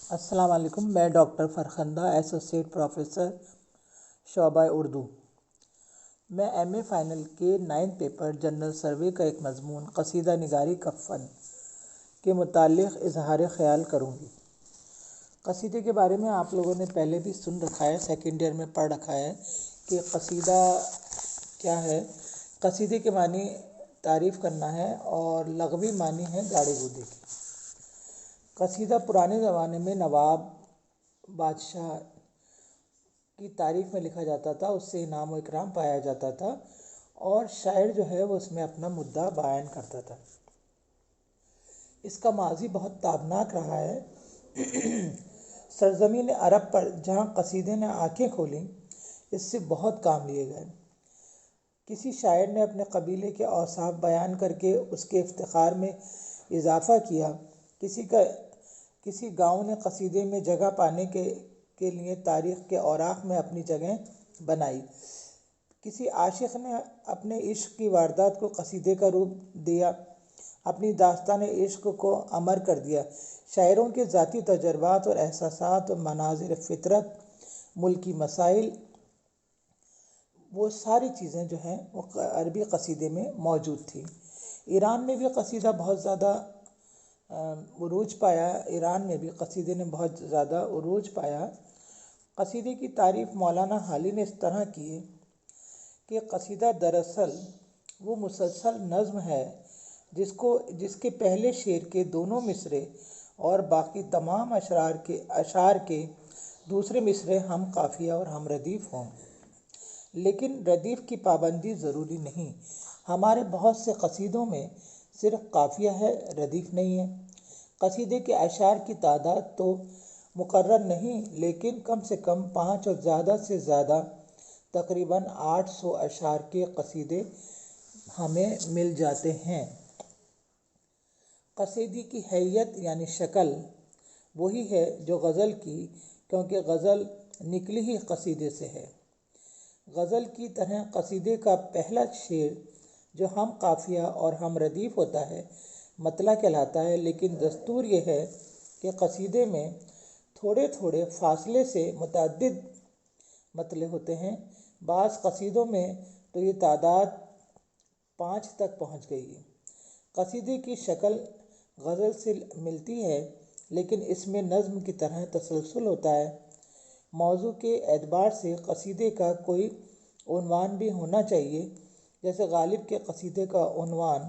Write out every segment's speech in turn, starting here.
السلام علیکم، میں ڈاکٹر فرخندہ، ایسوسیٹ پروفیسر شعبہ اردو۔ میں ایم اے فائنل کے 9 پیپر جنرل سروے کا ایک مضمون قصیدہ نگاری کا فن کے متعلق اظہار خیال کروں گی۔ قصیدے کے بارے میں آپ لوگوں نے پہلے بھی سن رکھا ہے، سیکنڈ ایئر میں پڑھ رکھا ہے کہ قصیدہ کیا ہے۔ قصیدے کے معنی تعریف کرنا ہے اور لغوی معنی ہے گاڑے گودے کی۔ قصیدہ پرانے زمانے میں نواب بادشاہ کی تعریف میں لکھا جاتا تھا، اس سے انعام و اکرام پایا جاتا تھا اور شاعر جو ہے وہ اس میں اپنا مدعا بیان کرتا تھا۔ اس کا ماضی بہت تابناک رہا ہے۔ سرزمین عرب پر جہاں قصیدے نے آنکھیں کھولیں، اس سے بہت کام لیے گئے۔ کسی شاعر نے اپنے قبیلے کے اوصاف بیان کر کے اس کے افتخار میں اضافہ کیا، کسی گاؤں نے قصیدے میں جگہ پانے کے لیے تاریخ کے اوراق میں اپنی جگہ بنائی، کسی عاشق نے اپنے عشق کی واردات کو قصیدے کا روپ دیا، اپنی داستان عشق کو امر کر دیا۔ شاعروں کے ذاتی تجربات اور احساسات اور مناظر فطرت، ملکی مسائل، وہ ساری چیزیں جو ہیں وہ عربی قصیدے میں موجود تھیں۔ ایران میں بھی قصیدہ بہت زیادہ عروج پایا، ایران میں بھی قصیدے نے بہت زیادہ عروج پایا۔ قصیدے کی تعریف مولانا حالی نے اس طرح کی ہے کہ قصیدہ دراصل وہ مسلسل نظم ہے جس کے پہلے شعر کے دونوں مصرے اور باقی تمام اشعار کے دوسرے مصرے ہم قافیہ اور ہم ردیف ہوں، لیکن ردیف کی پابندی ضروری نہیں۔ ہمارے بہت سے قصیدوں میں صرف قافیہ ہے، ردیف نہیں ہے۔ قصیدے کے اشعار کی تعداد تو مقرر نہیں، لیکن کم سے کم 5 اور زیادہ سے زیادہ تقریباً 800 اشعار کے قصیدے ہمیں مل جاتے ہیں۔ قصیدے کی حیت یعنی شکل وہی ہے جو غزل کی، کیونکہ غزل نکلی ہی قصیدے سے ہے۔ غزل کی طرح قصیدے کا پہلا شعر جو ہم قافیہ اور ہم ردیف ہوتا ہے، مطلع کہلاتا ہے، لیکن دستور یہ ہے کہ قصیدے میں تھوڑے تھوڑے فاصلے سے متعدد مطلع ہوتے ہیں۔ بعض قصیدوں میں تو یہ تعداد 5 تک پہنچ گئی ہے۔ قصیدے کی شکل غزل سے ملتی ہے، لیکن اس میں نظم کی طرح تسلسل ہوتا ہے۔ موضوع کے اعتبار سے قصیدے کا کوئی عنوان بھی ہونا چاہیے، جیسے غالب کے قصیدے کا عنوان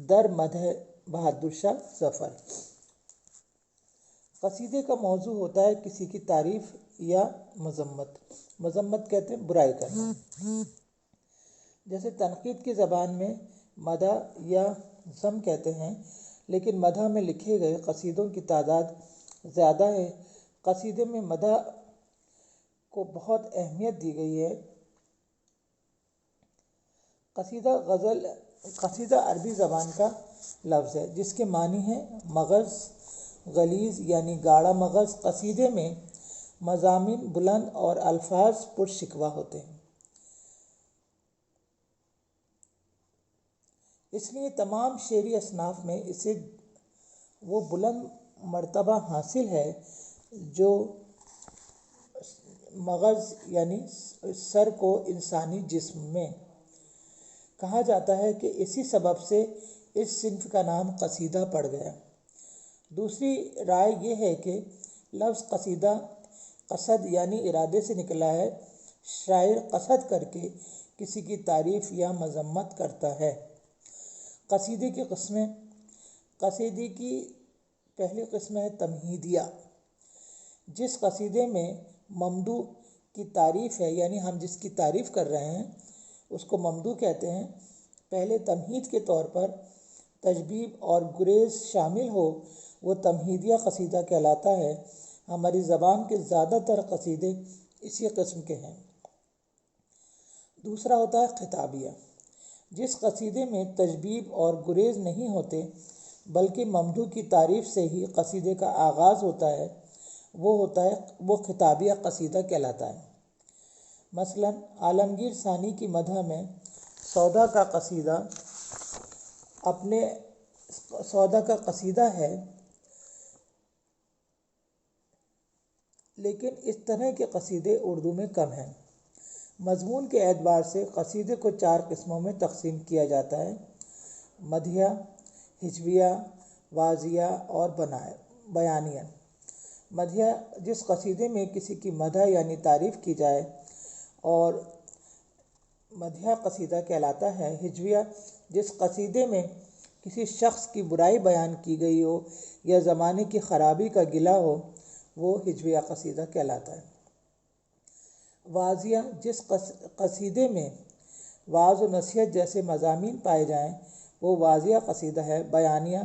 در مدح بہادر شاہ ظفر۔ قصیدے کا موضوع ہوتا ہے کسی کی تعریف یا مذمت۔ مذمت کہتے ہیں برائی کرنا، جیسے تنقید کی زبان میں مدح یا ذم کہتے ہیں، لیکن مدح میں لکھے گئے قصیدوں کی تعداد زیادہ ہے۔ قصیدے میں مدح کو بہت اہمیت دی گئی ہے۔ قصیدہ عربی زبان کا لفظ ہے جس کے معنی ہیں مغز، غلیظ یعنی گاڑا مغز۔ قصیدے میں مضامین بلند اور الفاظ پرشکوہ ہوتے ہیں، اس لیے تمام شعری اصناف میں اسے وہ بلند مرتبہ حاصل ہے جو مغز یعنی سر کو انسانی جسم میں۔ کہا جاتا ہے کہ اسی سبب سے اس صنف کا نام قصیدہ پڑ گیا۔ دوسری رائے یہ ہے کہ لفظ قصیدہ قصد یعنی ارادے سے نکلا ہے، شاعر قصد کر کے کسی کی تعریف یا مذمت کرتا ہے۔ قصیدے کی قسمیں۔ قصیدے کی پہلی قسم ہے تمہیدیہ۔ جس قصیدے میں ممدوح کی تعریف ہے، یعنی ہم جس کی تعریف کر رہے ہیں اس کو ممدوح کہتے ہیں۔ پہلے تمہید کے طور پر تجبیب اور گریز شامل ہو وہ تمہیدیہ قصیدہ کہلاتا ہے۔ ہماری زبان کے زیادہ تر قصیدے اسی قسم کے ہیں۔ دوسرا ہوتا ہے خطابیہ۔ جس قصیدے میں تجبیب اور گریز نہیں ہوتے بلکہ ممدوح کی تعریف سے ہی قصیدے کا آغاز ہوتا ہے، وہ خطابیہ قصیدہ کہلاتا ہے۔ مثلاً عالمگیر ثانی کی مدح میں سودا کا قصیدہ ہے لیکن اس طرح کے قصیدے اردو میں کم ہیں۔ مضمون کے اعتبار سے قصیدے کو 4 قسموں میں تقسیم کیا جاتا ہے: مدحیہ، ہجویہ، واضحیہ اور بیانیہ۔ مدحیہ جس قصیدے میں کسی کی مدح یعنی تعریف کی جائے اور مدحیہ قصیدہ کہلاتا ہے۔ ہجویہ جس قصیدے میں کسی شخص کی برائی بیان کی گئی ہو یا زمانے کی خرابی کا گلہ ہو وہ ہجویہ قصیدہ کہلاتا ہے۔ واضحیہ جس قصیدے میں وعظ و نصیحت جیسے مضامین پائے جائیں وہ واضحیہ قصیدہ ہے۔ بیانیہ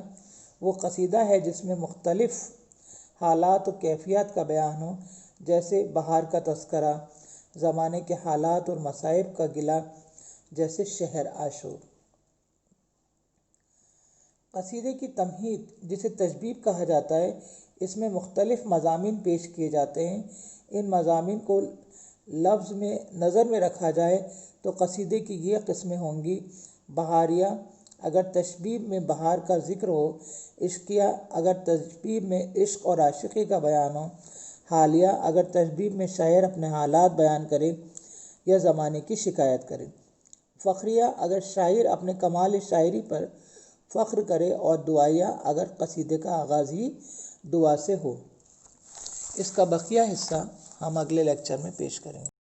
وہ قصیدہ ہے جس میں مختلف حالات و کیفیات کا بیان ہو، جیسے بہار کا تذکرہ، زمانے کے حالات اور مصائب کا گلہ، جیسے شہر عاشور۔ قصیدے کی تمہید جسے تشبیب کہا جاتا ہے، اس میں مختلف مضامین پیش کیے جاتے ہیں۔ ان مضامین کو لفظ میں نظر میں رکھا جائے تو قصیدے کی یہ قسمیں ہوں گی: بہاریہ اگر تشبیب میں بہار کا ذکر ہو، عشقیہ اگر تشبیب میں عشق اور عاشقی کا بیان ہو، حالیہ اگر تشبیب میں شاعر اپنے حالات بیان کرے یا زمانے کی شکایت کرے، فخریہ اگر شاعر اپنے کمال شاعری پر فخر کرے، اور دعائیہ اگر قصیدے کا آغاز ہی دعا سے ہو۔ اس کا بقیہ حصہ ہم اگلے لیکچر میں پیش کریں گے۔